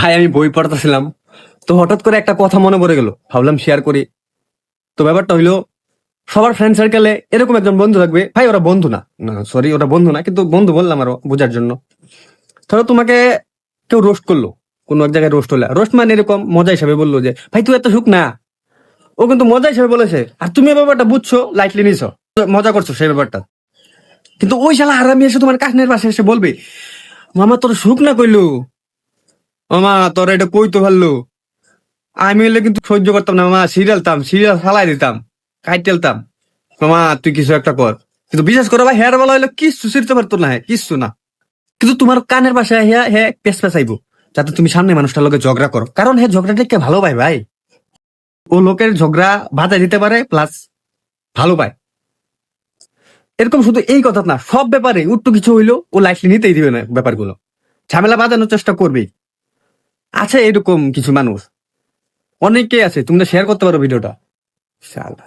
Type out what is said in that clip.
ভাই আমি বই পড়তেছিলাম, তো হঠাৎ করে একটা কথা মনে পড়ে গেল, ভাবলাম শেয়ার করি। তো ব্যাপারটা হইলো, সবার ফ্রেন্ড সার্কেলে এরকম একজন বন্ধু থাকবে। ভাই ওরা বন্ধু না, সরি ওরা বন্ধু না, কিন্তু বন্ধু বললাম আরো বোঝার জন্য। ধরো তোমাকে কেউ রোস্ট করলো, কোন এক জায়গায় রোস্ট হলো, রোস্ট মানে এরকম মজা হিসাবে বললো যে ভাই তুই এত সুখ না, ও কিন্তু মজা হিসাবে বলেছে, আর তুমি এই ব্যাপারটা বুঝছো, লাইটলি নিছো, মজা করছো সেই ব্যাপারটা। কিন্তু ওই শালা হারামি এসে তোমার কাশনের পাশে এসে বলবে, মামা তোর সুখ না কইলো, মামা তোর এটা কইতো পারলো, আমি হলে কিন্তু সহ্য করতাম না মামা, সিরিয়াল ফালাই দিতাম, কাইটেলতাম। মামা তুই কিছু একটা কর। কিন্তু বিশেষ করে ভাই হেয়ার বলা হইলো কিচ্ছু ছিড়তে পারতো না, কিচ্ছু না। কিন্তু তোমার কানের বাসায় হ্যাঁ পেস পেঁচাইবো, যাতে তুমি সামনে মানুষটার লোকে ঝগড়া করো, কারণ হ্যাঁ ঝগড়াটা কে ভালো পায় ভাই। ও লোকের ঝগড়া বাধা দিতে পারে, প্লাস ভালো পায়। এরকম শুধু এই কথা না, সব ব্যাপারে উল্টো কিছু হইলো ও লাইফলি নিতেই দিবে না ব্যাপারগুলো, ঝামেলা বাঁধানোর চেষ্টা করবেই। আছে এরকম কিছু মানুষ, অনেকেই আছে, তোমরা শেয়ার করতে পারো ভিডিওটা। শালা।